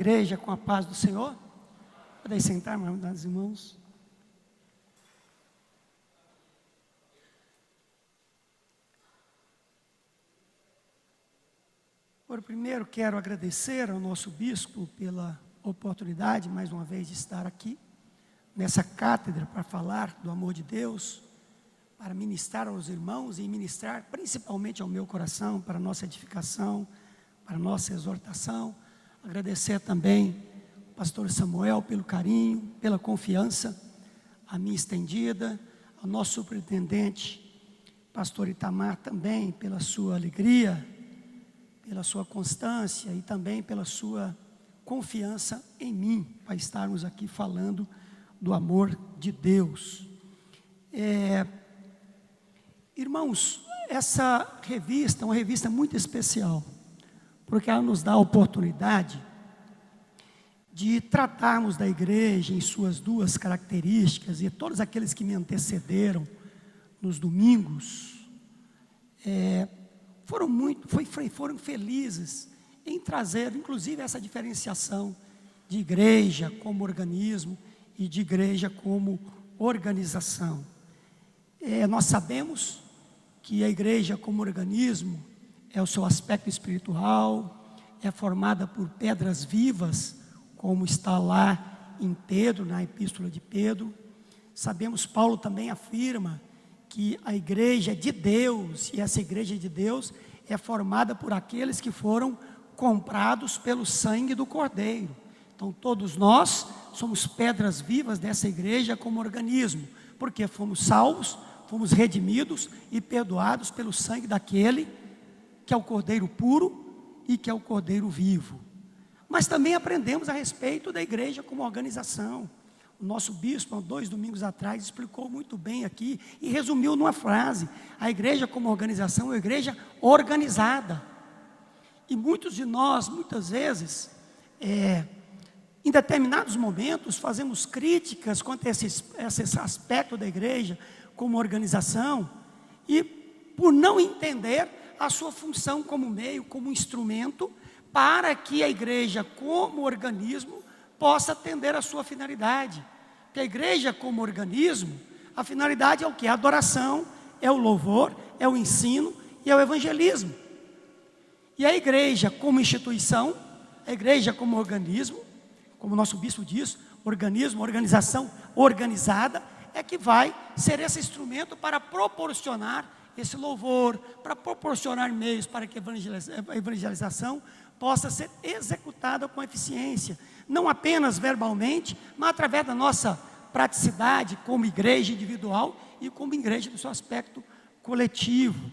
Igreja, com a paz do Senhor. Podem sentar, meus irmãos. Primeiro quero agradecer ao nosso bispo pela oportunidade, mais uma vez, de estar aqui, nessa cátedra, para falar do amor de Deus, para ministrar aos irmãos e ministrar principalmente ao meu coração, para a nossa edificação, para a nossa exortação. Agradecer também ao pastor Samuel pelo carinho, pela confiança, a mim estendida, ao nosso superintendente, pastor Itamar, também pela sua alegria, pela sua constância e também pela sua confiança em mim, para estarmos aqui falando do amor de Deus. Irmãos, essa revista é uma revista muito especial, porque ela nos dá a oportunidade de tratarmos da igreja em suas duas características, e todos aqueles que me antecederam nos domingos, foram felizes em trazer, inclusive, essa diferenciação de igreja como organismo e de igreja como organização. Nós sabemos que a igreja como organismo é o seu aspecto espiritual, é formada por pedras vivas, como está lá em Pedro, na epístola de Pedro. Sabemos, Paulo também afirma que a igreja de Deus, e essa igreja de Deus é formada por aqueles que foram comprados pelo sangue do Cordeiro. Então todos nós somos pedras vivas dessa igreja como organismo, porque fomos salvos, fomos redimidos e perdoados pelo sangue daquele que é o Cordeiro puro e que é o Cordeiro vivo. Mas também aprendemos a respeito da igreja como organização. O nosso bispo, há 2 domingos atrás, explicou muito bem aqui e resumiu numa frase: a igreja como organização é uma igreja organizada. E muitos de nós, muitas vezes, em determinados momentos, fazemos críticas quanto a esse aspecto da igreja como organização, e por não entender a sua função como meio, como instrumento, para que a igreja como organismo possa atender a sua finalidade. Porque a igreja como organismo, a finalidade é o que? A adoração, é o louvor, é o ensino e é o evangelismo. E a igreja como instituição, a igreja como organismo, como o nosso bispo diz, organismo, organização organizada, é que vai ser esse instrumento para proporcionar esse louvor, para proporcionar meios para que a evangelização possa ser executada com eficiência, não apenas verbalmente, mas através da nossa praticidade como igreja individual e como igreja do seu aspecto coletivo.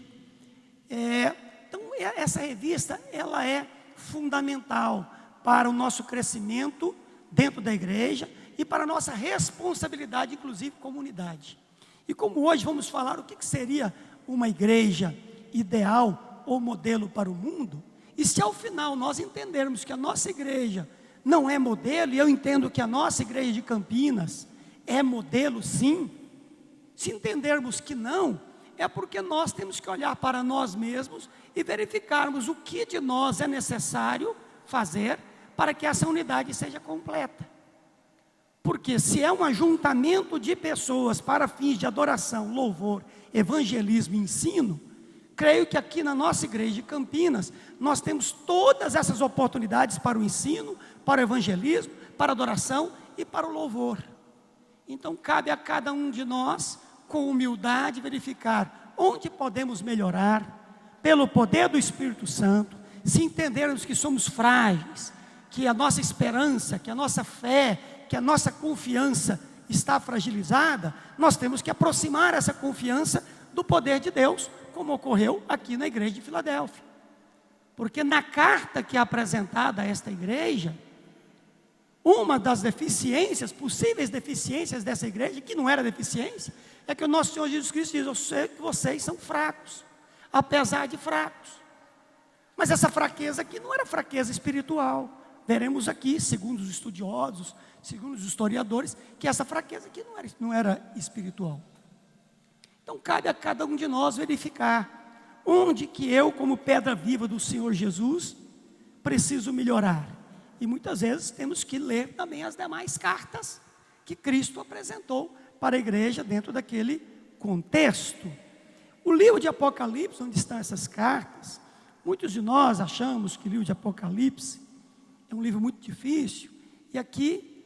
Então essa revista, ela é fundamental para o nosso crescimento dentro da igreja e para a nossa responsabilidade, inclusive, como unidade. E como hoje vamos falar o que seria uma igreja ideal ou modelo para o mundo, e se ao final nós entendermos que a nossa igreja não é modelo, e eu entendo que a nossa igreja de Campinas é modelo sim, se entendermos que não, é porque nós temos que olhar para nós mesmos e verificarmos o que de nós é necessário fazer para que essa unidade seja completa. Porque se é um ajuntamento de pessoas para fins de adoração, louvor, evangelismo e ensino, creio que aqui na nossa igreja de Campinas, nós temos todas essas oportunidades para o ensino, para o evangelismo, para a adoração e para o louvor. Então cabe a cada um de nós, com humildade, verificar onde podemos melhorar, pelo poder do Espírito Santo, se entendermos que somos frágeis, que a nossa esperança, que a nossa fé, que a nossa confiança está fragilizada, nós temos que aproximar essa confiança do poder de Deus, como ocorreu aqui na igreja de Filadélfia. Porque na carta que é apresentada a esta igreja, uma das deficiências, possíveis deficiências dessa igreja, que não era deficiência, é que o nosso Senhor Jesus Cristo diz: eu sei que vocês são fracos, apesar de fracos. Mas essa fraqueza aqui não era fraqueza espiritual. Veremos aqui, segundo os estudiosos, segundo os historiadores, que essa fraqueza aqui não era espiritual. Então cabe a cada um de nós verificar onde que eu, como pedra viva do Senhor Jesus, preciso melhorar. E muitas vezes temos que ler também as demais cartas que Cristo apresentou para a igreja dentro daquele contexto. O livro de Apocalipse, onde estão essas cartas, muitos de nós achamos que o livro de Apocalipse é um livro muito difícil. E aqui,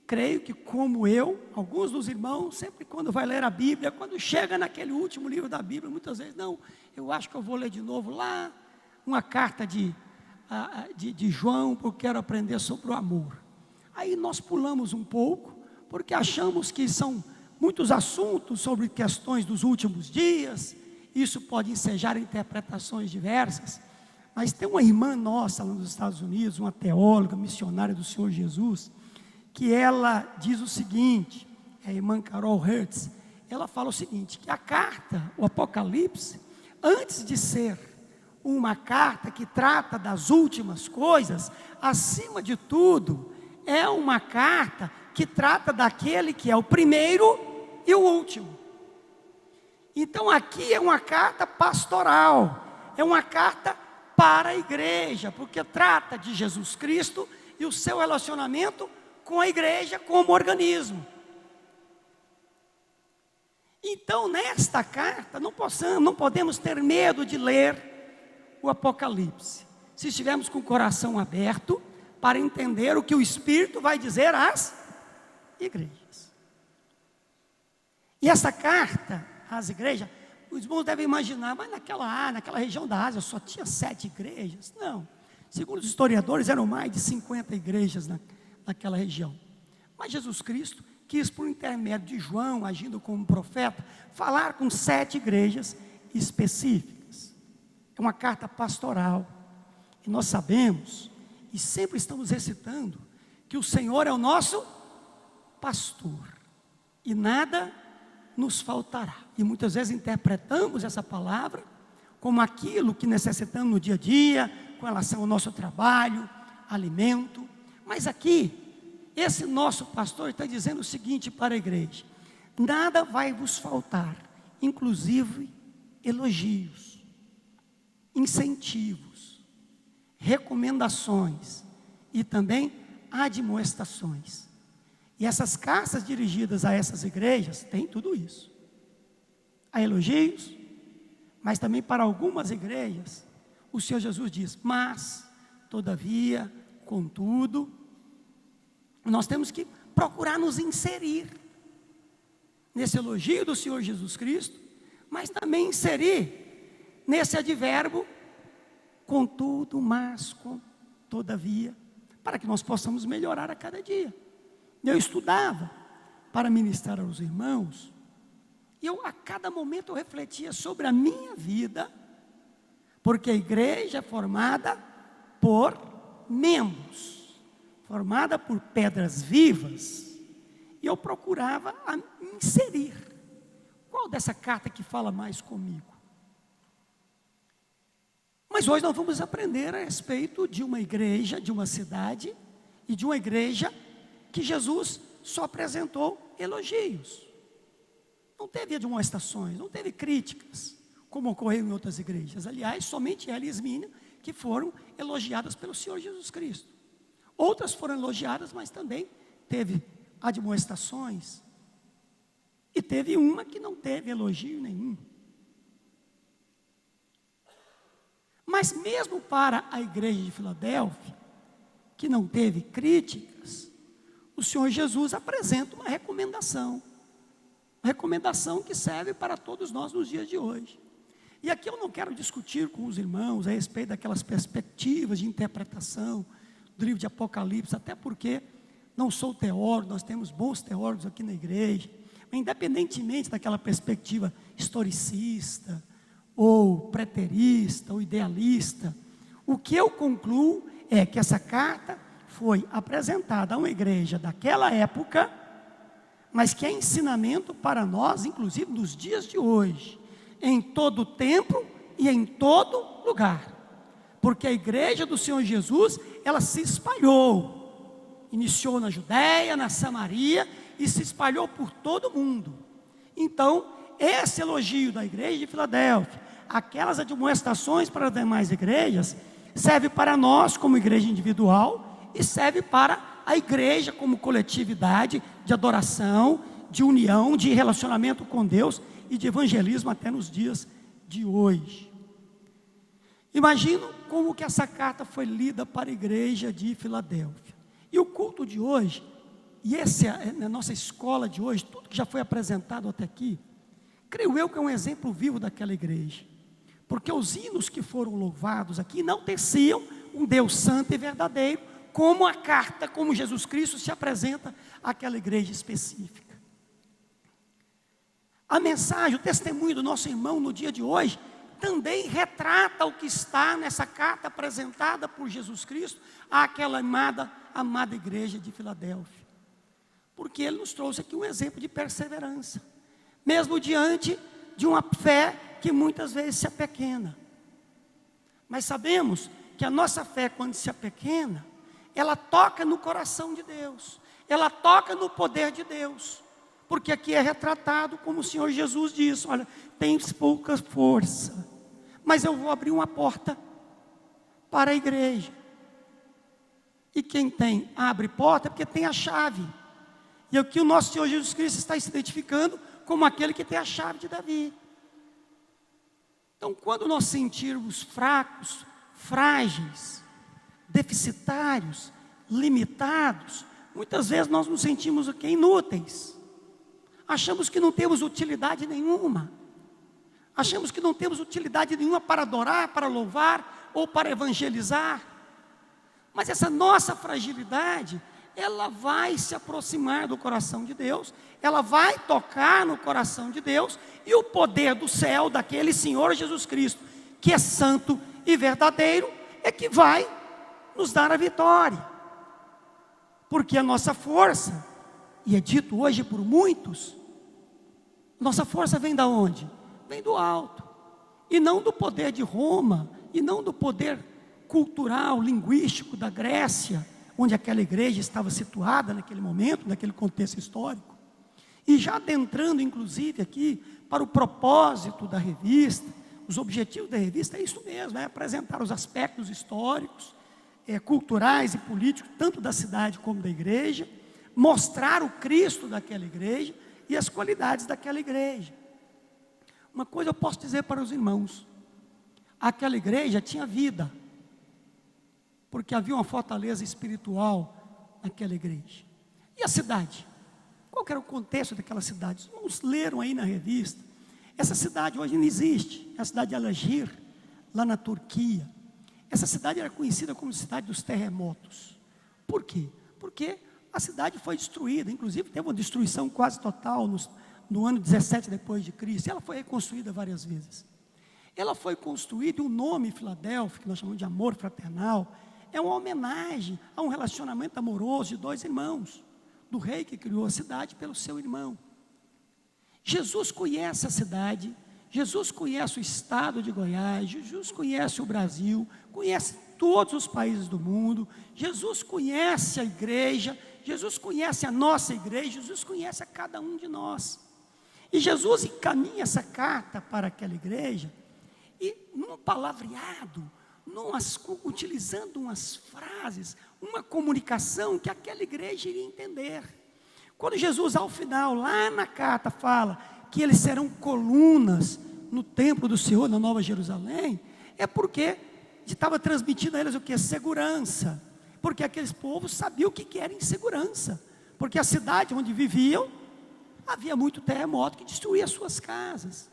creio que como eu, alguns dos irmãos, sempre quando vai ler a Bíblia, quando chega naquele último livro da Bíblia, muitas vezes, não, eu acho que eu vou ler de novo lá, uma carta de João, porque quero aprender sobre o amor. Aí nós pulamos um pouco, porque achamos que são muitos assuntos sobre questões dos últimos dias, isso pode ensejar interpretações diversas, mas tem uma irmã nossa lá nos Estados Unidos, uma teóloga, missionária do Senhor Jesus, que ela diz o seguinte, a irmã Carol Hertz, ela fala o seguinte, que a carta, o Apocalipse, antes de ser uma carta que trata das últimas coisas, acima de tudo, é uma carta que trata daquele que é o primeiro e o último. Então aqui é uma carta pastoral, é uma carta para a igreja, porque trata de Jesus Cristo e o seu relacionamento com a igreja como organismo. Então nesta carta não podemos ter medo de ler o Apocalipse, se estivermos com o coração aberto para entender o que o Espírito vai dizer às igrejas. E essa carta às igrejas, os irmãos devem imaginar, mas naquela região da Ásia só tinha 7 igrejas. Não, segundo os historiadores eram mais de 50 igrejas naquela região. Mas Jesus Cristo quis, por intermédio de João, agindo como profeta, falar com 7 igrejas específicas. É uma carta pastoral, e nós sabemos, e sempre estamos recitando, que o Senhor é o nosso pastor, e nada nos faltará. E muitas vezes interpretamos essa palavra como aquilo que necessitamos no dia a dia, com relação ao nosso trabalho, alimento. Mas aqui, esse nosso pastor está dizendo o seguinte para a igreja: nada vai vos faltar, inclusive elogios, incentivos, recomendações e também admoestações. E essas cartas dirigidas a essas igrejas têm tudo isso. Há elogios, mas também para algumas igrejas, o Senhor Jesus diz, mas, todavia, contudo, nós temos que procurar nos inserir nesse elogio do Senhor Jesus Cristo, mas também inserir nesse advérbio, contudo, mas, todavia, para que nós possamos melhorar a cada dia. Eu estudava para ministrar aos irmãos, e a cada momento eu refletia sobre a minha vida, porque a igreja é formada por membros, formada por pedras vivas, e eu procurava inserir, qual dessa carta que fala mais comigo? Mas hoje nós vamos aprender a respeito de uma igreja, de uma cidade, e de uma igreja que Jesus só apresentou elogios. Não teve admoestações, não teve críticas, como ocorreu em outras igrejas. Aliás, somente ela e Esmina que foram elogiadas pelo Senhor Jesus Cristo. Outras foram elogiadas, mas também teve admoestações. E teve uma que não teve elogio nenhum. Mas mesmo para a igreja de Filadélfia, que não teve críticas, o Senhor Jesus apresenta uma recomendação que serve para todos nós nos dias de hoje. E aqui eu não quero discutir com os irmãos a respeito daquelas perspectivas de interpretação do livro de Apocalipse, até porque não sou teólogo, nós temos bons teólogos aqui na igreja, mas independentemente daquela perspectiva historicista, ou preterista, ou idealista, o que eu concluo é que essa carta foi apresentada a uma igreja daquela época, mas que é ensinamento para nós, inclusive nos dias de hoje, em todo tempo e em todo lugar, porque a igreja do Senhor Jesus, ela se espalhou, iniciou na Judéia, na Samaria, e se espalhou por todo o mundo. Então, esse elogio da igreja de Filadélfia, aquelas admoestações para as demais igrejas, serve para nós como igreja individual e serve para a igreja como coletividade de adoração, de união, de relacionamento com Deus e de evangelismo até nos dias de hoje. Imagino como que essa carta foi lida para a igreja de Filadélfia. E o culto de hoje, e essa é a nossa escola de hoje, tudo que já foi apresentado até aqui, creio eu que é um exemplo vivo daquela igreja. Porque os hinos que foram louvados aqui não teciam um Deus santo e verdadeiro, como a carta, como Jesus Cristo se apresenta àquela igreja específica. A mensagem, o testemunho do nosso irmão no dia de hoje, também retrata o que está nessa carta apresentada por Jesus Cristo àquela amada igreja de Filadélfia. Porque ele nos trouxe aqui um exemplo de perseverança, mesmo diante de uma fé que muitas vezes se apequena. Mas sabemos que a nossa fé, quando se apequena, ela toca no coração de Deus, ela toca no poder de Deus, porque aqui é retratado como o Senhor Jesus diz: olha, tens pouca força, mas eu vou abrir uma porta para a igreja. E quem abre porta é porque tem a chave. E aqui o nosso Senhor Jesus Cristo está se identificando como aquele que tem a chave de Davi. Então, quando nós sentirmos fracos, frágeis, deficitários, limitados, muitas vezes nós nos sentimos o quê? Inúteis. Achamos que não temos utilidade nenhuma. Achamos que não temos utilidade nenhuma para adorar, para louvar ou para evangelizar. Mas essa nossa fragilidade, ela vai se aproximar do coração de Deus, ela vai tocar no coração de Deus, e o poder do céu, daquele Senhor Jesus Cristo, que é santo e verdadeiro, é que vai nos dar a vitória. Porque a nossa força, e é dito hoje por muitos, nossa força vem da onde? Vem do alto, e não do poder de Roma, e não do poder cultural, linguístico da Grécia, onde aquela igreja estava situada naquele momento, naquele contexto histórico. E já adentrando inclusive aqui para o propósito da revista, os objetivos da revista é isso mesmo, é apresentar os aspectos históricos, culturais e políticos, tanto da cidade como da igreja, mostrar o Cristo daquela igreja e as qualidades daquela igreja. Uma coisa eu posso dizer para os irmãos: aquela igreja tinha vida, porque havia uma fortaleza espiritual naquela igreja. E a cidade? Qual que era o contexto daquela cidade? Os irmãos leram aí na revista. Essa cidade hoje não existe, é a cidade de Alagir, lá na Turquia. Essa cidade era conhecida como cidade dos terremotos. Por quê? Porque a cidade foi destruída, inclusive teve uma destruição quase total no ano 17 depois de Cristo. Ela foi reconstruída várias vezes. Ela foi construída, e o nome Filadélfia, que nós chamamos de amor fraternal, é uma homenagem a um relacionamento amoroso de dois irmãos, do rei que criou a cidade pelo seu irmão. Jesus conhece a cidade, Jesus conhece o estado de Goiás, Jesus conhece o Brasil, conhece todos os países do mundo, Jesus conhece a igreja, Jesus conhece a nossa igreja, Jesus conhece a cada um de nós. E Jesus encaminha essa carta para aquela igreja, e num palavreado, utilizando umas frases, uma comunicação que aquela igreja iria entender. Quando Jesus, ao final, lá na carta, fala que eles serão colunas no templo do Senhor, na Nova Jerusalém, é porque estava transmitindo a eles o que? Segurança. Porque aqueles povos sabiam o que era insegurança. Porque a cidade onde viviam, havia muito terremoto que destruía as suas casas.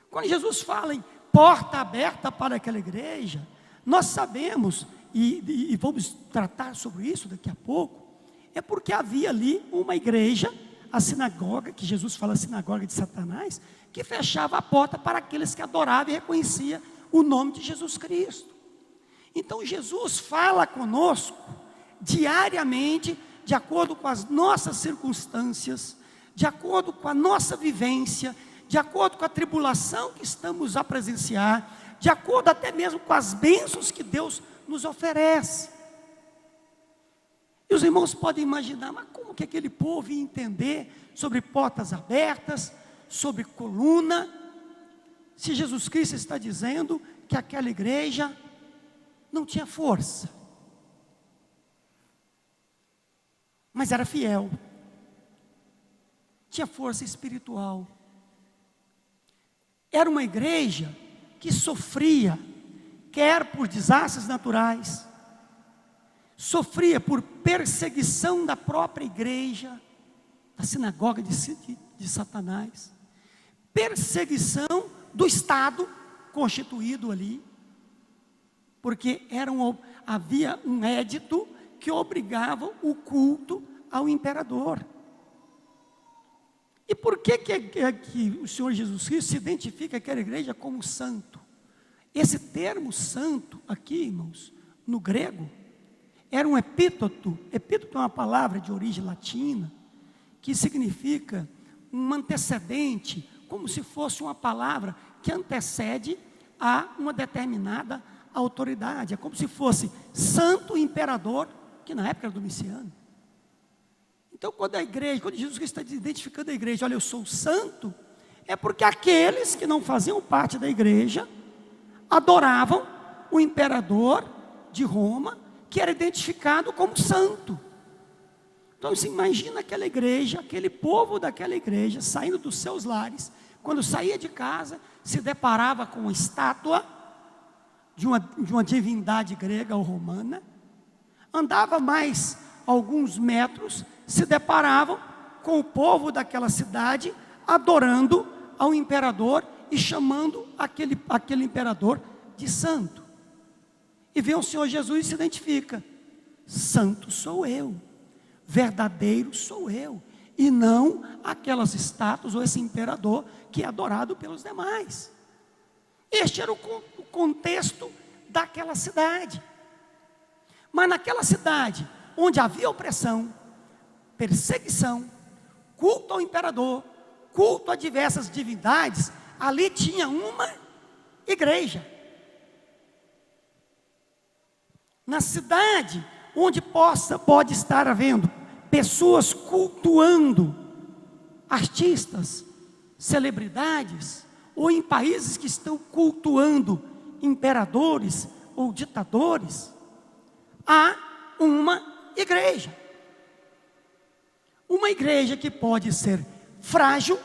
Quando Jesus fala em porta aberta para aquela igreja, nós sabemos, e vamos tratar sobre isso daqui a pouco, é porque havia ali uma igreja, a sinagoga, que Jesus fala a sinagoga de Satanás, que fechava a porta para aqueles que adoravam e reconheciam o nome de Jesus Cristo. Então Jesus fala conosco diariamente, de acordo com as nossas circunstâncias, de acordo com a nossa vivência, de acordo com a tribulação que estamos a presenciar, de acordo até mesmo com as bênçãos que Deus nos oferece. E os irmãos podem imaginar, mas como que aquele povo ia entender sobre portas abertas, sobre coluna, se Jesus Cristo está dizendo que aquela igreja não tinha força? mas era fiel, tinha força espiritual. Era uma igreja que sofria, quer por desastres naturais, sofria por perseguição da própria igreja, da sinagoga de Satanás, perseguição do Estado constituído ali, porque havia um édito que obrigava o culto ao imperador. E por que o Senhor Jesus Cristo se identifica aquela igreja como santo? Esse termo santo aqui, irmãos, no grego, era um epíteto. Epíteto é uma palavra de origem latina, que significa um antecedente, como se fosse uma palavra que antecede a uma determinada autoridade. É como se fosse santo imperador, que na época era Domiciano. Então, quando Jesus Cristo está identificando a igreja, olha, eu sou santo, é porque aqueles que não faziam parte da igreja adoravam o imperador de Roma, que era identificado como santo. Então, você imagina aquela igreja, aquele povo daquela igreja, saindo dos seus lares, quando saía de casa, se deparava com uma estátua de uma divindade grega ou romana, andava mais alguns metros, se deparavam com o povo daquela cidade, adorando ao imperador e chamando aquele imperador de santo. E vem o Senhor Jesus e se identifica: santo sou eu, verdadeiro sou eu, e não aquelas estátuas ou esse imperador que é adorado pelos demais. Este era o contexto daquela cidade. Mas naquela cidade, onde havia opressão, perseguição, culto ao imperador, culto a diversas divindades, ali tinha uma igreja. Na cidade onde pode estar havendo pessoas cultuando artistas, celebridades, ou em países que estão cultuando imperadores ou ditadores, há uma igreja. Uma igreja que pode ser frágil.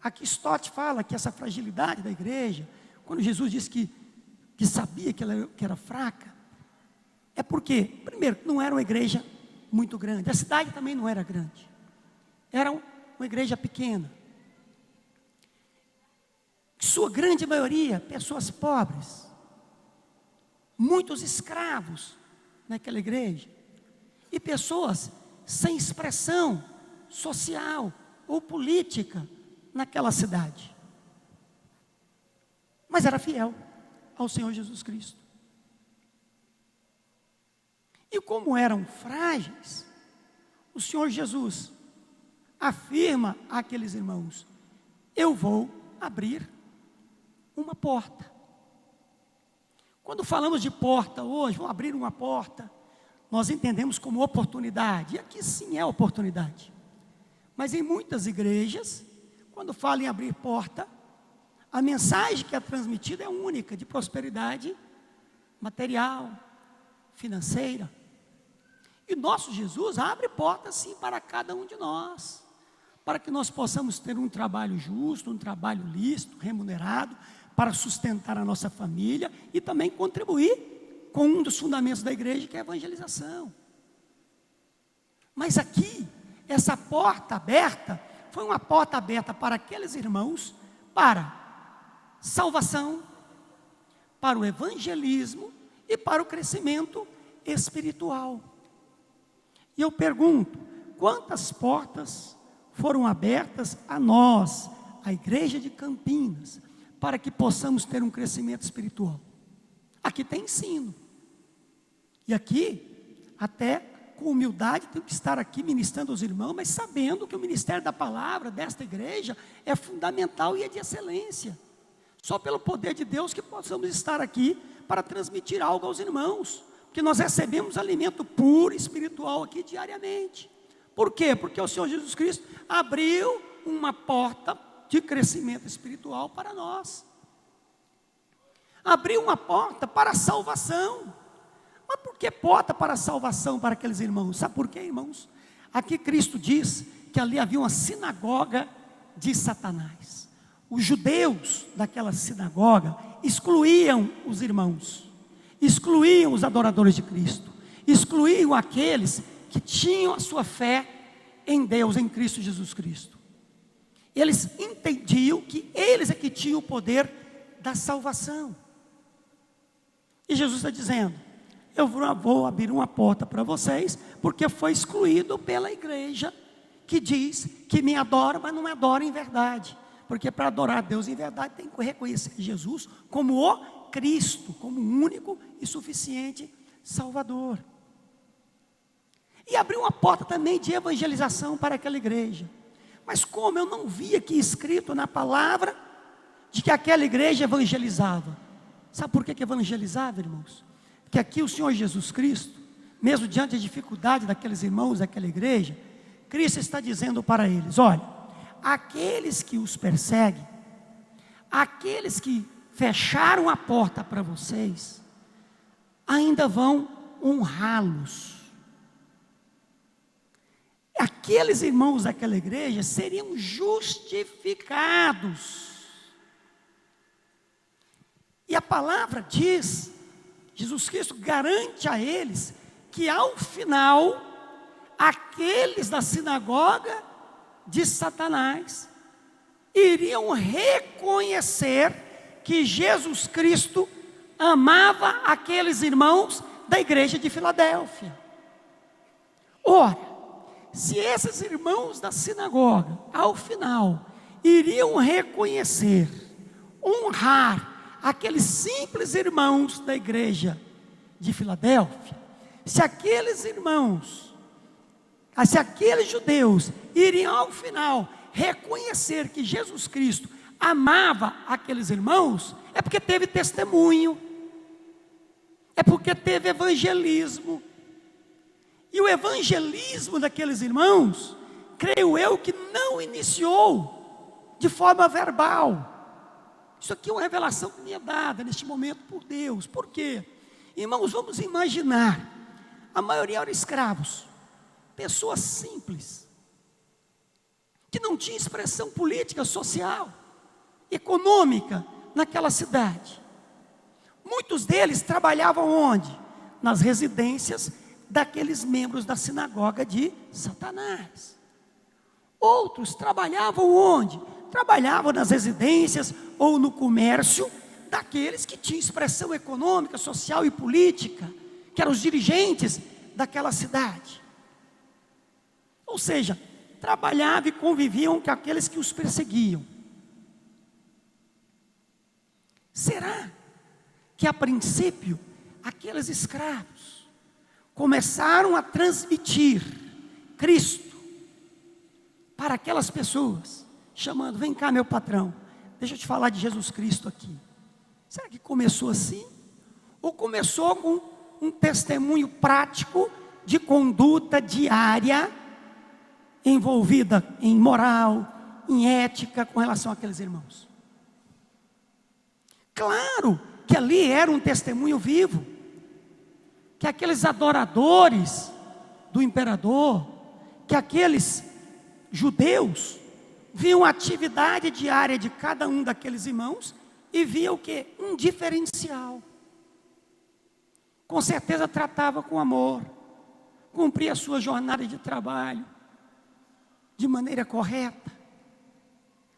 Aqui Stott fala que essa fragilidade da igreja, quando Jesus disse que sabia que ela era fraca, é porque, primeiro, não era uma igreja muito grande, a cidade também não era grande, era uma igreja pequena, sua grande maioria, pessoas pobres, muitos escravos naquela igreja, e pessoas sem expressão social ou política naquela cidade, mas era fiel ao Senhor Jesus Cristo. E como eram frágeis, o Senhor Jesus afirma àqueles irmãos: eu vou abrir uma porta. Quando falamos de porta hoje, vamos abrir uma porta, nós entendemos como oportunidade, e aqui sim é oportunidade. Mas em muitas igrejas, quando falam em abrir porta, a mensagem que é transmitida é única, de prosperidade material, financeira. E nosso Jesus abre portas sim para cada um de nós, para que nós possamos ter um trabalho justo, um trabalho lícito, remunerado, para sustentar a nossa família e também contribuir com um dos fundamentos da igreja, que é a evangelização. Mas aqui, essa porta aberta, foi uma porta aberta para aqueles irmãos, para salvação, para o evangelismo e para o crescimento espiritual. E eu pergunto: quantas portas foram abertas a nós, a igreja de Campinas, para que possamos ter um crescimento espiritual? Aqui tem ensino, e aqui, até com humildade, tenho que estar aqui ministrando aos irmãos, mas sabendo que o ministério da palavra desta igreja é fundamental e é de excelência. Só pelo poder de Deus que possamos estar aqui para transmitir algo aos irmãos, porque nós recebemos alimento puro espiritual aqui diariamente. Por quê? Porque o Senhor Jesus Cristo abriu uma porta de crescimento espiritual para nós, abriu uma porta para a salvação. Mas por que porta para a salvação para aqueles irmãos? Sabe por quê, irmãos? Aqui Cristo diz que ali havia uma sinagoga de Satanás. Os judeus daquela sinagoga excluíam os irmãos, excluíam os adoradores de Cristo, excluíam aqueles que tinham a sua fé em Deus, em Cristo Jesus Cristo. Eles entendiam que eles é que tinham o poder da salvação. E Jesus está dizendo: eu vou abrir uma porta para vocês, porque foi excluído pela igreja, que diz que me adora, mas não me adora em verdade. Porque para adorar a Deus em verdade, tem que reconhecer Jesus como o Cristo, como o único e suficiente Salvador. E abriu uma porta também de evangelização para aquela igreja. Mas como eu não vi aqui escrito na palavra de que aquela igreja evangelizava. Sabe por que evangelizava, irmãos? Porque aqui o Senhor Jesus Cristo, mesmo diante da dificuldade daqueles irmãos daquela igreja, Cristo está dizendo para eles: olha, aqueles que os perseguem, aqueles que fecharam a porta para vocês, ainda vão honrá-los. Aqueles irmãos daquela igreja seriam justificados. E a palavra diz, Jesus Cristo garante a eles, que ao final, aqueles da sinagoga de Satanás iriam reconhecer que Jesus Cristo amava aqueles irmãos da igreja de Filadélfia. Ora, se esses irmãos da sinagoga, ao final, iriam reconhecer, honrar aqueles simples irmãos da igreja de Filadélfia, se aqueles irmãos, se aqueles judeus iriam ao final reconhecer que Jesus Cristo amava aqueles irmãos, é porque teve testemunho, é porque teve evangelismo. E o evangelismo daqueles irmãos, creio eu que não iniciou de forma verbal. Isso aqui é uma revelação que me é dada neste momento por Deus. Por quê? Irmãos, vamos imaginar, a maioria eram escravos, pessoas simples, que não tinham expressão política, social, econômica naquela cidade. Muitos deles trabalhavam onde? Nas residências daqueles membros da sinagoga de Satanás. Outros trabalhavam onde? Trabalhavam nas residências ou no comércio daqueles que tinham expressão econômica, social e política, que eram os dirigentes daquela cidade. Ou seja, trabalhavam e conviviam com aqueles que os perseguiam. Será que a princípio aqueles escravos começaram a transmitir Cristo para aquelas pessoas, chamando: vem cá, meu patrão, deixa eu te falar de Jesus Cristo aqui? Será que começou assim? Ou começou com um testemunho prático de conduta diária, envolvida em moral, em ética, com relação àqueles irmãos? Claro que ali era um testemunho vivo, que aqueles adoradores do imperador, que aqueles judeus, viam a atividade diária de cada um daqueles irmãos, e viam o quê? Um diferencial. Com certeza tratava com amor, cumpria a sua jornada de trabalho, de maneira correta.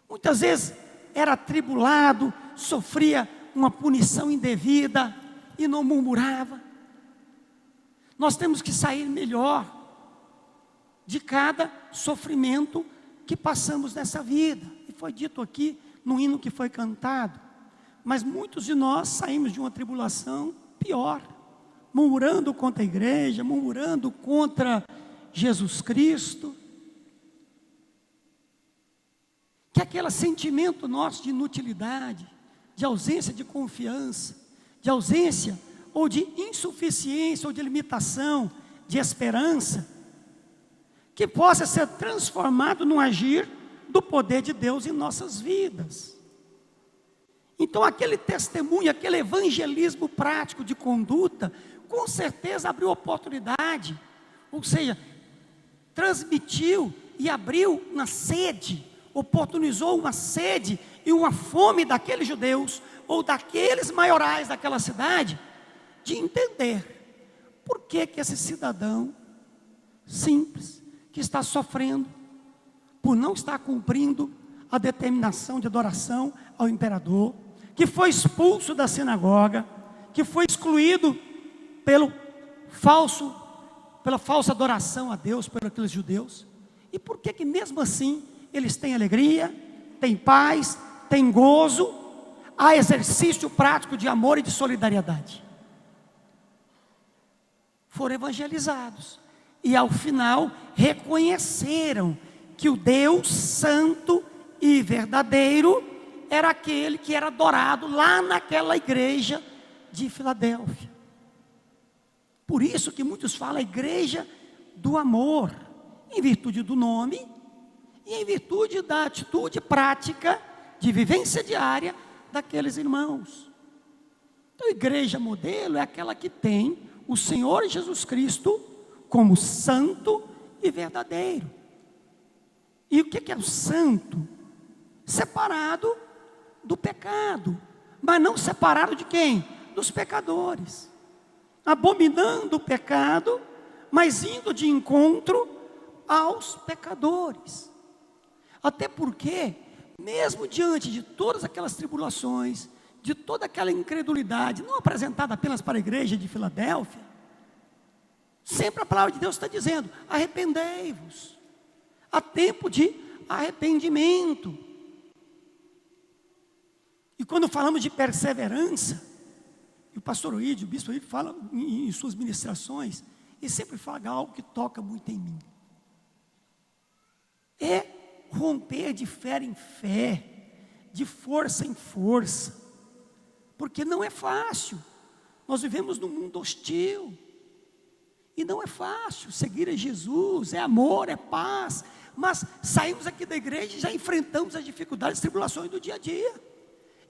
Muitas vezes era atribulado, sofria uma punição indevida, e não murmurava. Nós temos que sair melhor de cada sofrimento que passamos nessa vida. E foi dito aqui no hino que foi cantado. Mas muitos de nós saímos de uma tribulação pior, murmurando contra a igreja, murmurando contra Jesus Cristo. Que aquele sentimento nosso de inutilidade, de ausência de confiança, de ausência ou de insuficiência, ou de limitação, de esperança, que possa ser transformado no agir do poder de Deus em nossas vidas. Então aquele testemunho, aquele evangelismo prático de conduta, com certeza abriu oportunidade, ou seja, transmitiu e abriu uma sede, oportunizou uma sede e uma fome daqueles judeus, ou daqueles maiorais daquela cidade, de entender por que esse cidadão simples, que está sofrendo, por não estar cumprindo a determinação de adoração ao imperador, que foi expulso da sinagoga, que foi excluído pela falsa adoração a Deus, por aqueles judeus, e por que mesmo assim, eles têm alegria, têm paz, têm gozo, há exercício prático de amor e de solidariedade. Foram evangelizados, e ao final, reconheceram que o Deus santo e verdadeiro era aquele que era adorado lá naquela igreja de Filadélfia. Por isso que muitos falam a igreja do amor, em virtude do nome e em virtude da atitude prática de vivência diária daqueles irmãos. Então a igreja modelo é aquela que tem o Senhor Jesus Cristo como santo e verdadeiro. E o que é o santo? Separado do pecado, mas não separado de quem? Dos pecadores, abominando o pecado, mas indo de encontro aos pecadores. Até porque, mesmo diante de todas aquelas tribulações, de toda aquela incredulidade, não apresentada apenas para a igreja de Filadélfia, sempre a palavra de Deus está dizendo: arrependei-vos, há tempo de arrependimento. E quando falamos de perseverança, e o pastor Oídio, o bispo Oídio fala em suas ministrações, e sempre fala algo que toca muito em mim. É romper de fé em fé, de força em força, porque não é fácil. Nós vivemos num mundo hostil, e não é fácil seguir a Jesus, é amor, é paz, mas saímos aqui da igreja e já enfrentamos as dificuldades e tribulações do dia a dia.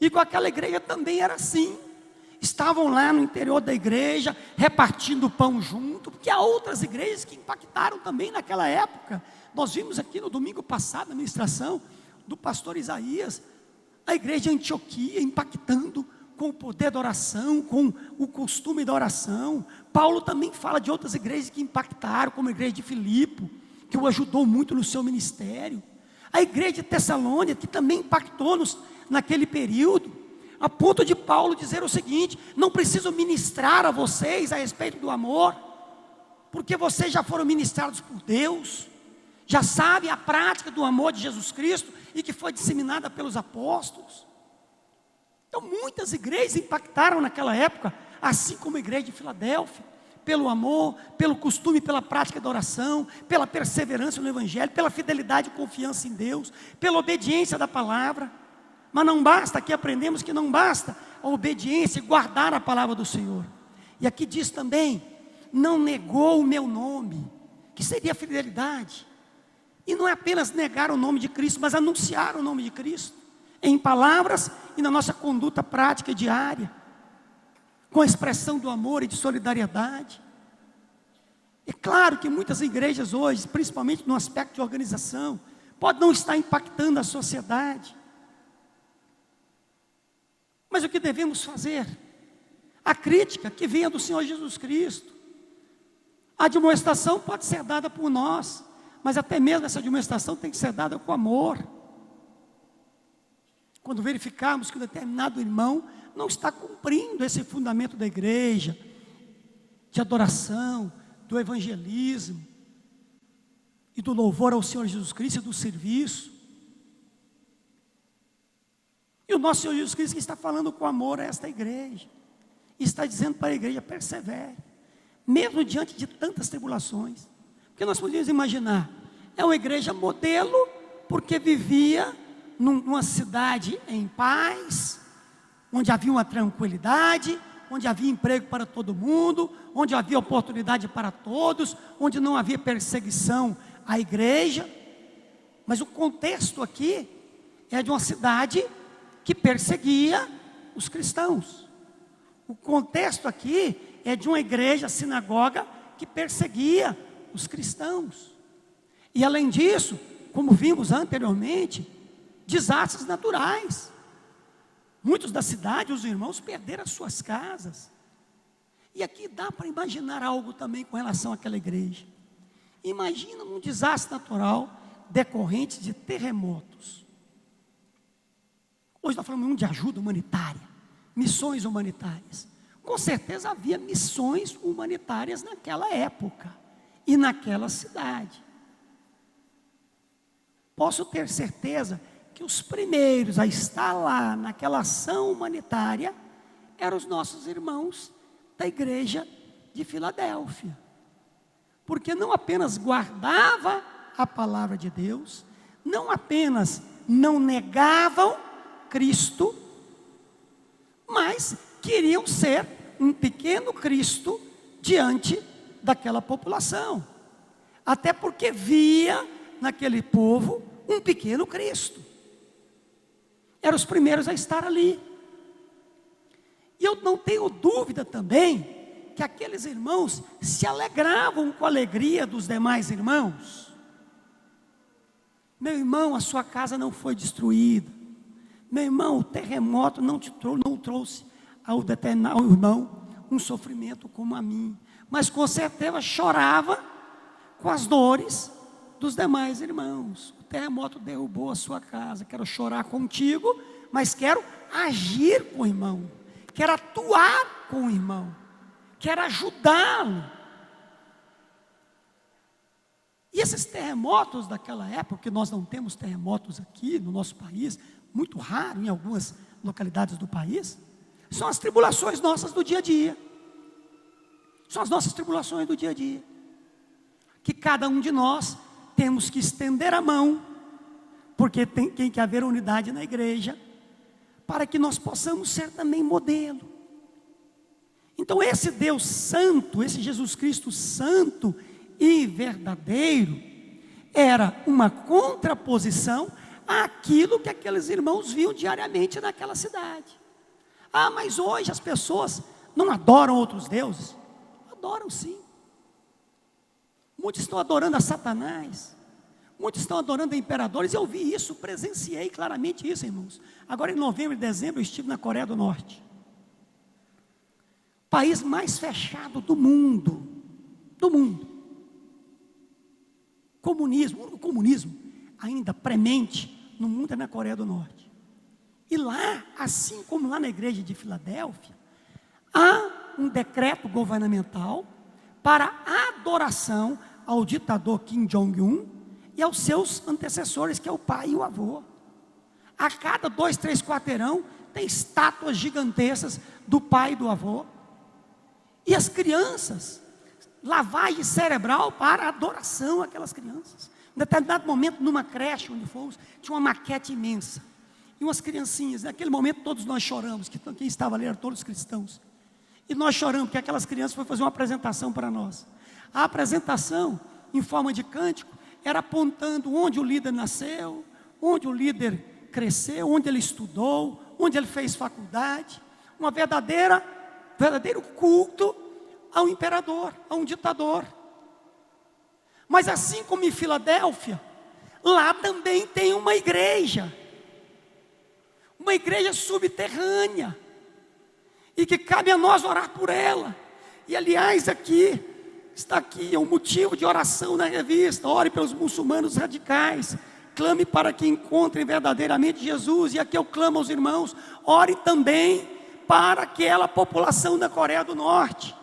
E com aquela igreja também era assim. Estavam lá no interior da igreja, repartindo pão junto, porque há outras igrejas que impactaram também naquela época. Nós vimos aqui no domingo passado, na ministração do pastor Isaías, a igreja de Antioquia impactando com o poder da oração, com o costume da oração. Paulo também fala de outras igrejas que impactaram, como a igreja de Filipe, que o ajudou muito no seu ministério. A igreja de Tessalônica, que também impactou-nos naquele período, a ponto de Paulo dizer o seguinte: não preciso ministrar a vocês a respeito do amor, porque vocês já foram ministrados por Deus, já sabem a prática do amor de Jesus Cristo, e que foi disseminada pelos apóstolos. Então muitas igrejas impactaram naquela época, assim como a igreja de Filadélfia, pelo amor, pelo costume, pela prática da oração, pela perseverança no Evangelho, pela fidelidade e confiança em Deus, pela obediência da palavra. Mas não basta, aqui aprendemos que não basta a obediência e guardar a palavra do Senhor. E aqui diz também: não negou o meu nome, que seria a fidelidade. E não é apenas negar o nome de Cristo, mas anunciar o nome de Cristo, em palavras e na nossa conduta prática diária, com a expressão do amor e de solidariedade. É claro que muitas igrejas hoje, principalmente no aspecto de organização, podem não estar impactando a sociedade. Mas o que devemos fazer? A crítica que venha do Senhor Jesus Cristo. A admoestação pode ser dada por nós, mas até mesmo essa admoestação tem que ser dada com amor. Quando verificarmos que um determinado irmão não está cumprindo esse fundamento da igreja, de adoração, do evangelismo, e do louvor ao Senhor Jesus Cristo e do serviço. E o nosso Senhor Jesus Cristo está falando com amor a esta igreja, e está dizendo para a igreja: persevere, mesmo diante de tantas tribulações. Porque nós podemos imaginar, é uma igreja modelo, porque vivia numa cidade em paz, onde havia uma tranquilidade, onde havia emprego para todo mundo, onde havia oportunidade para todos, onde não havia perseguição à igreja. Mas o contexto aqui é de uma cidade que perseguia os cristãos. O contexto aqui é de uma igreja, sinagoga, que perseguia os cristãos. E além disso, como vimos anteriormente, desastres naturais. Muitos da cidade, os irmãos, perderam as suas casas. E aqui dá para imaginar algo também com relação àquela igreja. Imagina um desastre natural decorrente de terremotos. Hoje nós falamos muito de ajuda humanitária, missões humanitárias. Com certeza havia missões humanitárias naquela época e naquela cidade. Posso ter certeza que os primeiros a estar lá naquela ação humanitária eram os nossos irmãos da igreja de Filadélfia. Porque não apenas guardava a palavra de Deus, não apenas não negavam Cristo, mas queriam ser um pequeno Cristo diante daquela população. Até porque via naquele povo um pequeno Cristo. Eram os primeiros a estar ali. E eu não tenho dúvida também que aqueles irmãos se alegravam com a alegria dos demais irmãos. Meu irmão, a sua casa não foi destruída. Meu irmão, o terremoto não trouxe ao irmão um sofrimento como a mim. Mas com certeza chorava com as dores dos demais irmãos. O terremoto derrubou a sua casa. Quero chorar contigo, mas quero agir com o irmão. Quero atuar com o irmão. Quero ajudá-lo. E esses terremotos daquela época, que nós não temos terremotos aqui no nosso país, muito raro em algumas localidades do país, são as tribulações nossas do dia a dia. São as nossas tribulações do dia a dia. Que cada um de nós temos que estender a mão, porque tem que haver unidade na igreja, para que nós possamos ser também modelo. Então esse Deus santo, esse Jesus Cristo santo e verdadeiro, era uma contraposição àquilo que aqueles irmãos viam diariamente naquela cidade. Ah, mas hoje as pessoas não adoram outros deuses? Adoram sim. Muitos estão adorando a Satanás. Muitos estão adorando a imperadores. Eu vi isso, presenciei claramente isso, irmãos. Agora em novembro e dezembro eu estive na Coreia do Norte. País mais fechado do mundo. Do mundo. Comunismo, o comunismo ainda premente no mundo é na Coreia do Norte. E lá, assim como lá na igreja de Filadélfia, há um decreto governamental para a adoração ao ditador Kim Jong-un e aos seus antecessores, que é o pai e o avô. A cada 2, 3 quarteirão tem estátuas gigantescas do pai e do avô. E as crianças, lavagem cerebral para adoração àquelas crianças. Em determinado momento, numa creche onde fomos, tinha uma maquete imensa. E umas criancinhas, naquele momento todos nós choramos, que quem estava ali eram todos cristãos. E nós choramos, porque aquelas crianças foram fazer uma apresentação para nós. A apresentação, em forma de cântico, era apontando onde o líder nasceu, onde o líder cresceu, onde ele estudou, onde ele fez faculdade. Um verdadeiro culto ao imperador, a um ditador. Mas assim como em Filadélfia, lá também tem uma igreja subterrânea, e que cabe a nós orar por ela. E aliás, está aqui um motivo de oração na revista: ore pelos muçulmanos radicais, clame para que encontrem verdadeiramente Jesus. E aqui eu clamo aos irmãos: ore também para aquela população da Coreia do Norte.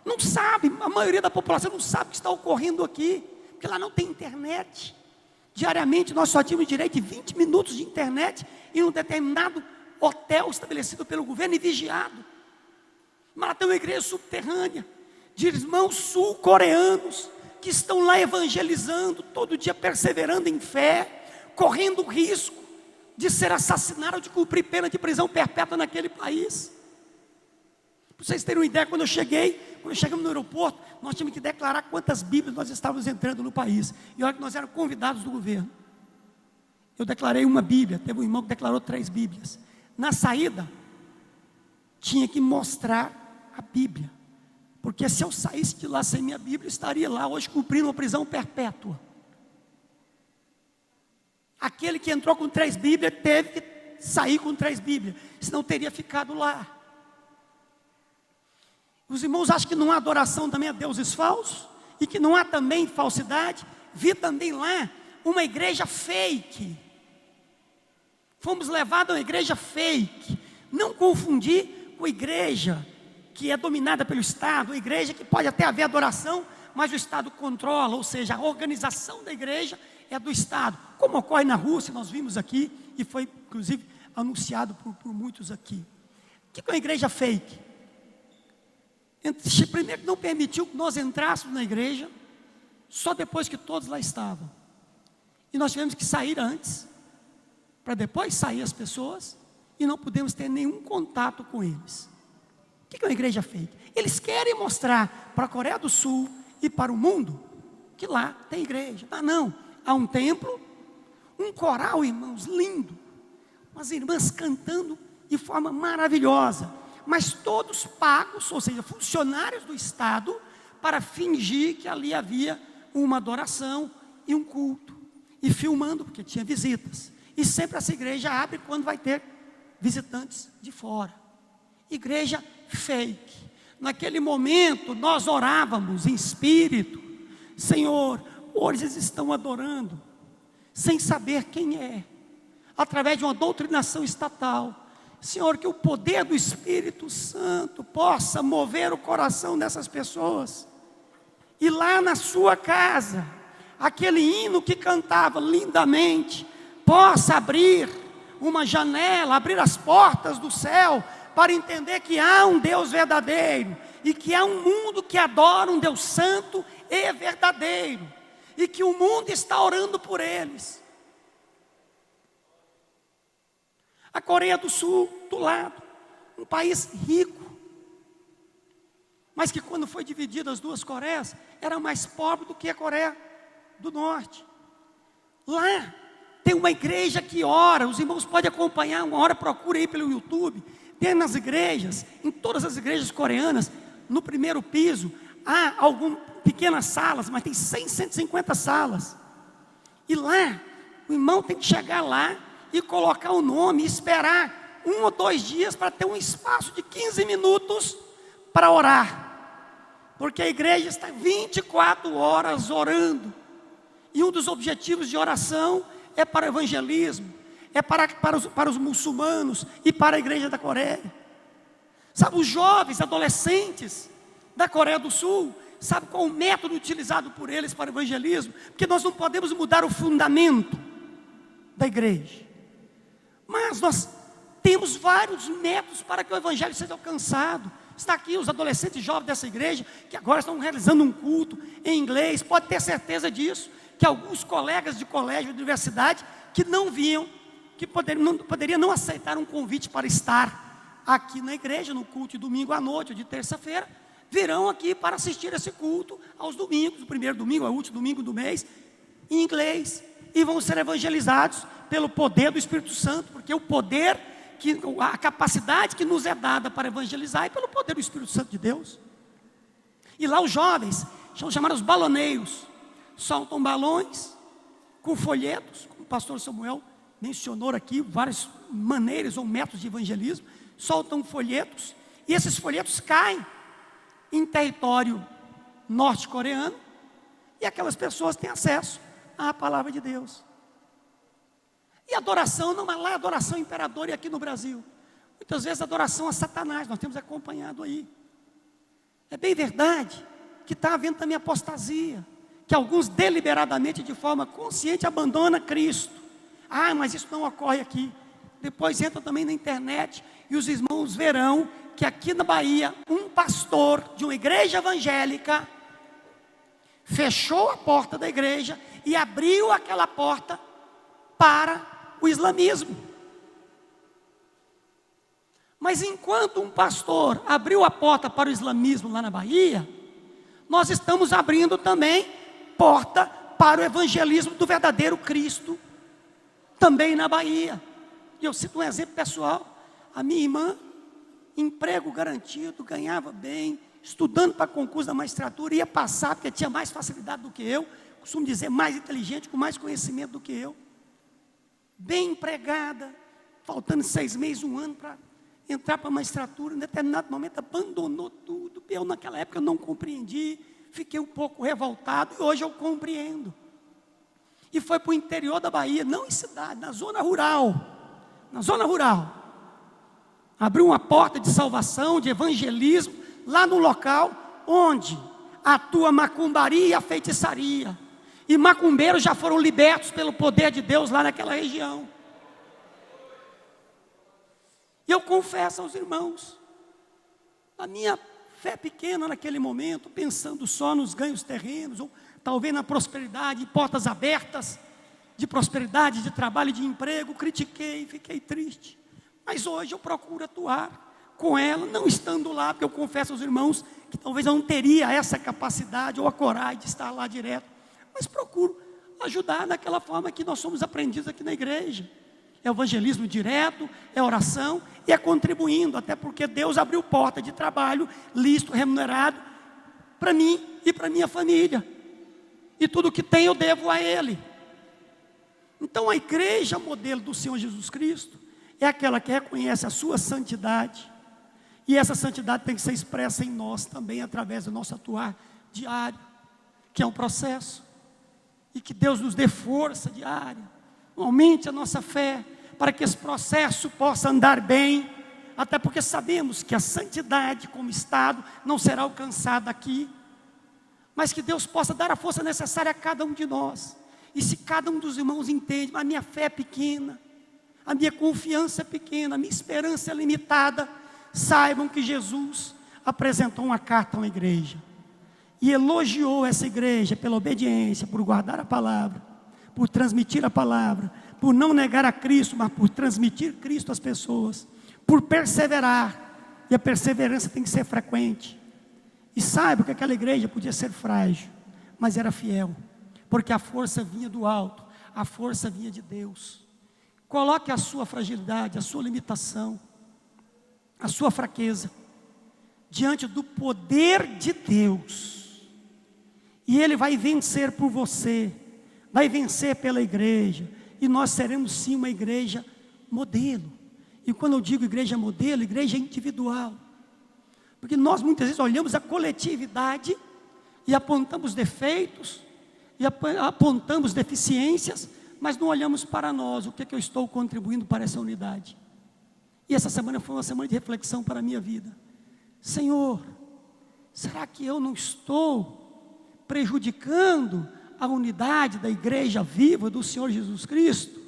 Não sabe, a maioria da população não sabe o que está ocorrendo aqui, porque lá não tem internet. Diariamente nós só tínhamos direito de 20 minutos de internet em um determinado hotel estabelecido pelo governo e vigiado. Mas lá tem uma igreja subterrânea de irmãos sul-coreanos que estão lá evangelizando, todo dia perseverando em fé, correndo o risco de ser assassinado ou de cumprir pena de prisão perpétua naquele país. Para vocês terem uma ideia, quando chegamos no aeroporto, nós tínhamos que declarar quantas Bíblias nós estávamos entrando no país. E olha que nós éramos convidados do governo. Eu declarei uma Bíblia, teve um irmão que declarou 3 Bíblias. Na saída, tinha que mostrar a Bíblia. Porque se eu saísse de lá sem minha Bíblia, eu estaria lá hoje cumprindo uma prisão perpétua. Aquele que entrou com 3 Bíblias teve que sair com 3 Bíblias, senão teria ficado lá. Os irmãos acham que não há adoração também a deuses falsos? E que não há também falsidade? Vi também lá uma igreja fake. Fomos levados a uma igreja fake. Não confundir com a igreja que é dominada pelo Estado, a igreja que pode até haver adoração, mas o Estado controla, ou seja, a organização da igreja é do Estado, como ocorre na Rússia, nós vimos aqui, e foi inclusive anunciado por muitos aqui. O que é uma igreja fake? Primeiro, não permitiu que nós entrássemos na igreja, só depois que todos lá estavam. E nós tivemos que sair antes, para depois sair as pessoas, e não podemos ter nenhum contato com eles. O que é uma igreja fake? Eles querem mostrar para a Coreia do Sul e para o mundo, que lá tem igreja. Ah, não, há um templo, um coral, irmãos, lindo, umas irmãs cantando de forma maravilhosa, mas todos pagos, ou seja, funcionários do Estado, para fingir que ali havia uma adoração e um culto, e filmando, porque tinha visitas, e sempre essa igreja abre quando vai ter visitantes de fora. Igreja fake. Naquele momento nós orávamos em espírito: Senhor, hoje eles estão adorando, sem saber quem é, através de uma doutrinação estatal. Senhor, que o poder do Espírito Santo possa mover o coração dessas pessoas, e lá na sua casa, aquele hino que cantava lindamente, possa abrir uma janela, abrir as portas do céu, para entender que há um Deus verdadeiro, e que há um mundo que adora um Deus santo e verdadeiro, e que o mundo está orando por eles. A Coreia do Sul, do lado, um país rico, mas que quando foi dividida as duas Coreias, era mais pobre do que a Coreia do Norte. Lá tem uma igreja que ora, os irmãos podem acompanhar, uma hora procura aí pelo YouTube, tem nas igrejas, em todas as igrejas coreanas, no primeiro piso, há algumas pequenas salas, mas tem 100, 150 salas, e lá, o irmão tem que chegar lá, e colocar o nome, e esperar 1 ou 2 dias, para ter um espaço de 15 minutos, para orar, porque a igreja está 24 horas orando, e um dos objetivos de oração, é para o evangelismo, é para os muçulmanos, e para a igreja da Coreia. Sabe, os jovens, adolescentes, da Coreia do Sul, sabe qual o método utilizado por eles para o evangelismo? Porque nós não podemos mudar o fundamento da igreja, mas nós temos vários métodos para que o evangelho seja alcançado. Está aqui os adolescentes jovens dessa igreja, que agora estão realizando um culto em inglês, pode ter certeza disso, que alguns colegas de colégio, de universidade, que não vinham, que poderiam não aceitar um convite para estar aqui na igreja, no culto de domingo à noite, ou de terça-feira, virão aqui para assistir esse culto aos domingos, o primeiro domingo, o último domingo do mês, em inglês, e vão ser evangelizados pelo poder do Espírito Santo, porque o poder, a capacidade que nos é dada para evangelizar é pelo poder do Espírito Santo de Deus. E lá os jovens, são chamados baloneiros, soltam balões com folhetos, como o pastor Samuel mencionou aqui, várias maneiras ou métodos de evangelismo, soltam folhetos, e esses folhetos caem em território norte-coreano, e aquelas pessoas têm acesso à palavra de Deus. E adoração, não é lá adoração imperador, e aqui no Brasil, muitas vezes adoração a Satanás, nós temos acompanhado aí. É bem verdade que está havendo também apostasia, que alguns deliberadamente, de forma consciente, abandonam Cristo. Ah, mas isso não ocorre aqui. Depois entra também na internet, e os irmãos verão que aqui na Bahia, um pastor de uma igreja evangélica, fechou a porta da igreja, e abriu aquela porta para o islamismo. Mas enquanto um pastor abriu a porta para o islamismo lá na Bahia, nós estamos abrindo também porta para o evangelismo do verdadeiro Cristo, também na Bahia. E eu cito um exemplo pessoal: a minha irmã, emprego garantido, ganhava bem, estudando para concurso da magistratura, ia passar porque tinha mais facilidade do que eu, costumo dizer, mais inteligente, com mais conhecimento do que eu, bem empregada, faltando 6 meses, 1 ano para entrar para a magistratura. Em determinado momento abandonou tudo. Eu naquela época não compreendi, fiquei um pouco revoltado, e hoje eu compreendo. E foi para o interior da Bahia, não em cidade, na zona rural. Na zona rural. Abriu uma porta de salvação, de evangelismo, lá no local onde atua a macumbaria e a feitiçaria. E macumbeiros já foram libertos pelo poder de Deus lá naquela região. E eu confesso aos irmãos, a minha fé pequena naquele momento, pensando só nos ganhos terrenos, ou talvez na prosperidade, portas abertas, de prosperidade, de trabalho, de emprego, critiquei, fiquei triste. Mas hoje eu procuro atuar com ela, não estando lá, porque eu confesso aos irmãos que talvez eu não teria essa capacidade ou a coragem de estar lá direto. Mas procuro ajudar daquela forma que nós somos aprendidos aqui na igreja. É evangelismo direto, é oração e é contribuindo, até porque Deus abriu porta de trabalho, lícito, remunerado, para mim e para minha família. E tudo que tenho eu devo a Ele. Então a igreja modelo do Senhor Jesus Cristo é aquela que reconhece a sua santidade. E essa santidade tem que ser expressa em nós também, através do nosso atuar diário, que é um processo. E que Deus nos dê força diária, aumente a nossa fé, para que esse processo possa andar bem, até porque sabemos que a santidade como estado não será alcançada aqui, mas que Deus possa dar a força necessária a cada um de nós. E se cada um dos irmãos entende, a minha fé é pequena, a minha confiança é pequena, a minha esperança é limitada, saibam que Jesus apresentou uma carta a uma igreja, e elogiou essa igreja pela obediência, por guardar a palavra, por transmitir a palavra, por não negar a Cristo, mas por transmitir Cristo às pessoas, por perseverar, e a perseverança tem que ser frequente. E saiba que aquela igreja podia ser frágil, mas era fiel, porque a força vinha do alto, a força vinha de Deus. Coloque a sua fragilidade, a sua limitação, a sua fraqueza, diante do poder de Deus, e Ele vai vencer por você, vai vencer pela igreja, e nós seremos sim uma igreja modelo. E quando eu digo igreja modelo, igreja individual, porque nós muitas vezes olhamos a coletividade e apontamos defeitos, e apontamos deficiências, mas não olhamos para nós, o que é que eu estou contribuindo para essa unidade. E essa semana foi uma semana de reflexão para a minha vida. Senhor, será que eu não estou prejudicando a unidade da igreja viva do Senhor Jesus Cristo?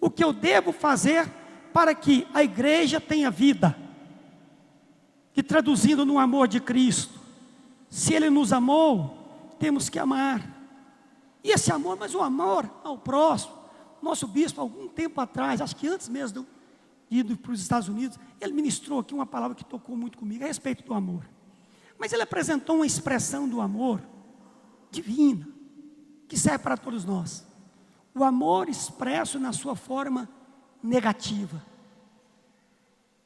O que eu devo fazer para que a igreja tenha vida? E traduzindo no amor de Cristo, se Ele nos amou, temos que amar. E esse amor, mas o amor ao próximo, nosso bispo, algum tempo atrás, acho que antes mesmo de ir para os Estados Unidos, ele ministrou aqui uma palavra que tocou muito comigo, a respeito do amor. Mas ele apresentou uma expressão do amor divina, que serve para todos nós. O amor expresso na sua forma negativa.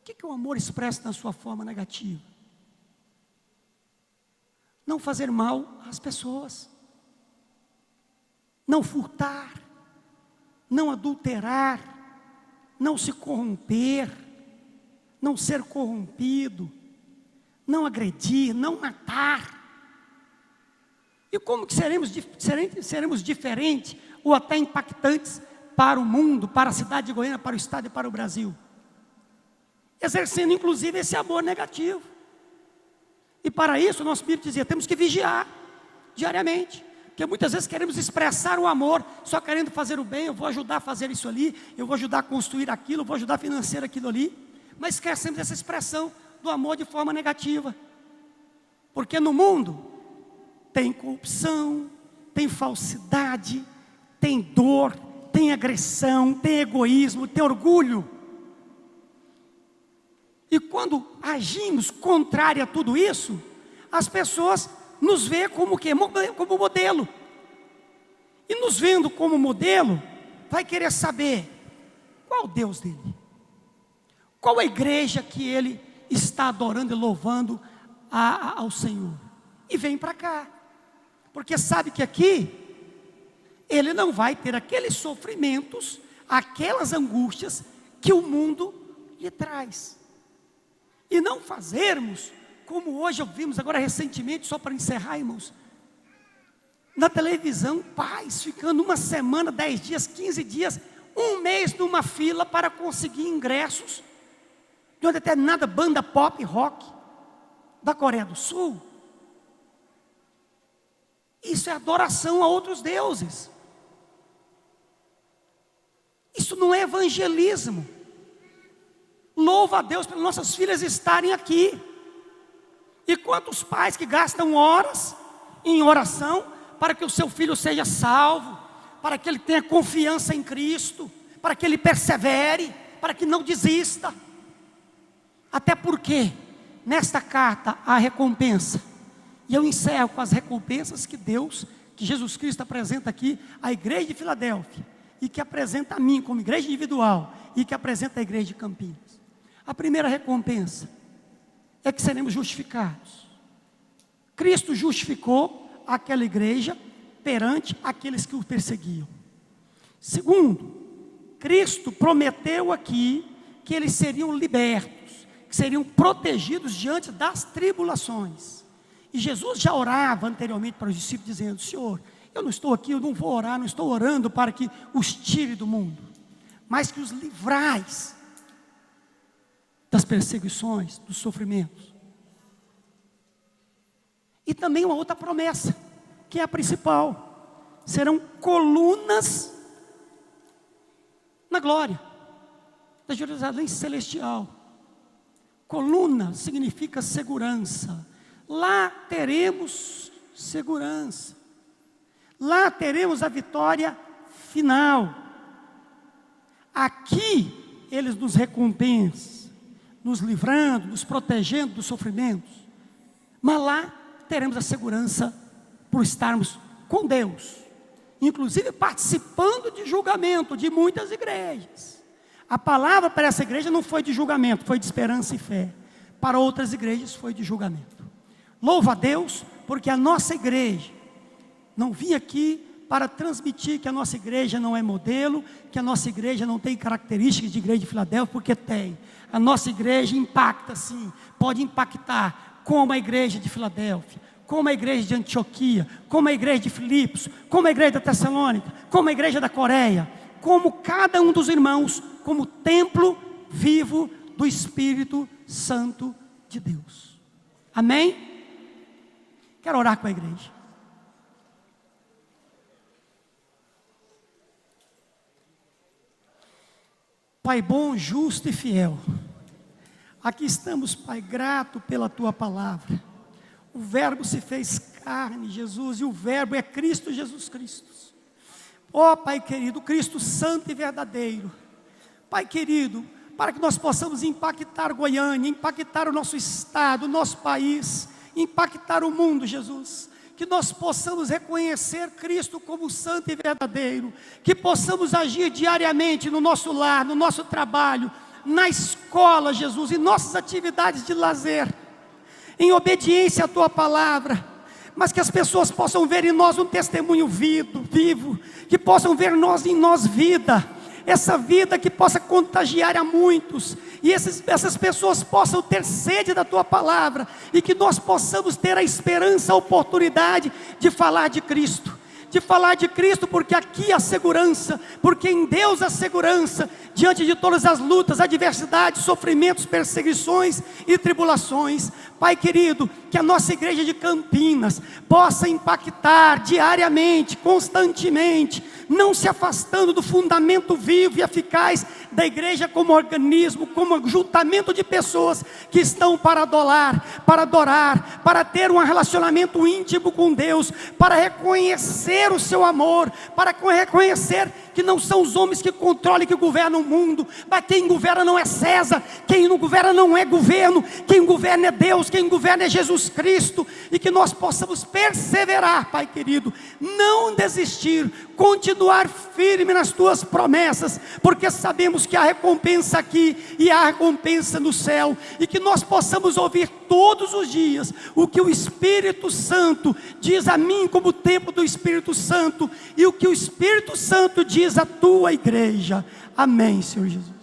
O que é o amor expresso na sua forma negativa? Não fazer mal às pessoas, não furtar, não adulterar, não se corromper, não ser corrompido, não agredir, não matar. E como que seremos diferentes ou até impactantes para o mundo, para a cidade de Goiânia, para o estado e para o Brasil? Exercendo inclusive esse amor negativo. E para isso, o nosso Espírito dizia, temos que vigiar diariamente. Porque muitas vezes queremos expressar o amor, só querendo fazer o bem, eu vou ajudar a fazer isso ali, eu vou ajudar a construir aquilo, eu vou ajudar a financiar aquilo ali. Mas esquecemos essa expressão do amor de forma negativa. Porque no mundo tem corrupção, tem falsidade, tem dor, tem agressão, tem egoísmo, tem orgulho. E quando agimos contrário a tudo isso, as pessoas nos veem como o quê? Como modelo. E nos vendo como modelo, vai querer saber qual o Deus dele, qual a igreja que ele está adorando e louvando ao Senhor e vem para cá, porque sabe que aqui ele não vai ter aqueles sofrimentos, aquelas angústias que o mundo lhe traz. E não fazermos, como hoje ouvimos agora recentemente, só para encerrar, irmãos, na televisão, pais ficando uma semana, 10 dias, 15 dias, um mês numa fila para conseguir ingressos de uma determinada banda pop rock da Coreia do Sul. Isso é adoração a outros deuses. Isso não é evangelismo. Louva a Deus pelas nossas filhas estarem aqui. E quantos pais que gastam horas em oração para que o seu filho seja salvo, para que ele tenha confiança em Cristo, para que ele persevere, para que não desista. Até porque nesta carta há recompensa. E eu encerro com as recompensas que Jesus Cristo apresenta aqui à igreja de Filadélfia, e que apresenta a mim como igreja individual, e que apresenta a igreja de Campinas. A primeira recompensa é que seremos justificados. Cristo justificou aquela igreja perante aqueles que o perseguiam. Segundo, Cristo prometeu aqui que eles seriam libertos, que seriam protegidos diante das tribulações. E Jesus já orava anteriormente para os discípulos, dizendo: Senhor, eu não estou aqui, eu não vou orar, não estou orando para que os tire do mundo, mas que os livrais das perseguições, dos sofrimentos. E também uma outra promessa, que é a principal: serão colunas na glória da Jerusalém celestial. Coluna significa segurança. Lá teremos segurança. Lá teremos a vitória final. Aqui eles nos recompensam, nos livrando, nos protegendo dos sofrimentos. Mas lá teremos a segurança por estarmos com Deus, inclusive participando de julgamento de muitas igrejas. A palavra para essa igreja não foi de julgamento, foi de esperança e fé. Para outras igrejas foi de julgamento. Louva a Deus, porque a nossa igreja não vinha aqui para transmitir que a nossa igreja não é modelo, que a nossa igreja não tem características de igreja de Filadélfia, porque tem. A nossa igreja impacta sim, pode impactar como a igreja de Filadélfia, como a igreja de Antioquia, como a igreja de Filipos, como a igreja da Tessalônica, como a igreja da Coreia, como cada um dos irmãos, como templo vivo do Espírito Santo de Deus. Amém? Quero orar com a igreja. Pai bom, justo e fiel, aqui estamos, Pai, grato pela Tua palavra. O Verbo se fez carne, Jesus, e o Verbo é Cristo Jesus Cristo. Ó Pai querido, Cristo santo e verdadeiro. Pai querido, para que nós possamos impactar Goiânia, impactar o nosso estado, o nosso país, impactar o mundo, Jesus. Que nós possamos reconhecer Cristo como santo e verdadeiro, que possamos agir diariamente no nosso lar, no nosso trabalho, na escola, Jesus, em nossas atividades de lazer, em obediência à Tua palavra, mas que as pessoas possam ver em nós um testemunho vivo, que possam ver em nós vida, essa vida que possa contagiar a muitos, e essas pessoas possam ter sede da Tua palavra, e que nós possamos ter a esperança, a oportunidade de falar de Cristo, porque aqui há segurança, porque em Deus há segurança, diante de todas as lutas, adversidades, sofrimentos, perseguições e tribulações. Pai querido, que a nossa igreja de Campinas possa impactar diariamente, constantemente, não se afastando do fundamento vivo e eficaz da igreja como organismo, como ajuntamento de pessoas que estão para adorar, para ter um relacionamento íntimo com Deus, para reconhecer o seu amor, para reconhecer que não são os homens que controlam e que governam o mundo, mas quem governa não é César, quem não governa não é governo, quem governa é Deus, quem governa é Jesus Cristo, e que nós possamos perseverar, Pai querido, não desistir, continuar firme nas tuas promessas, porque sabemos que há recompensa aqui e há recompensa no céu, e que nós possamos ouvir todos os dias o que o Espírito Santo diz a mim como templo do Espírito Santo, e o que o Espírito Santo diz à tua igreja. Amém, Senhor Jesus.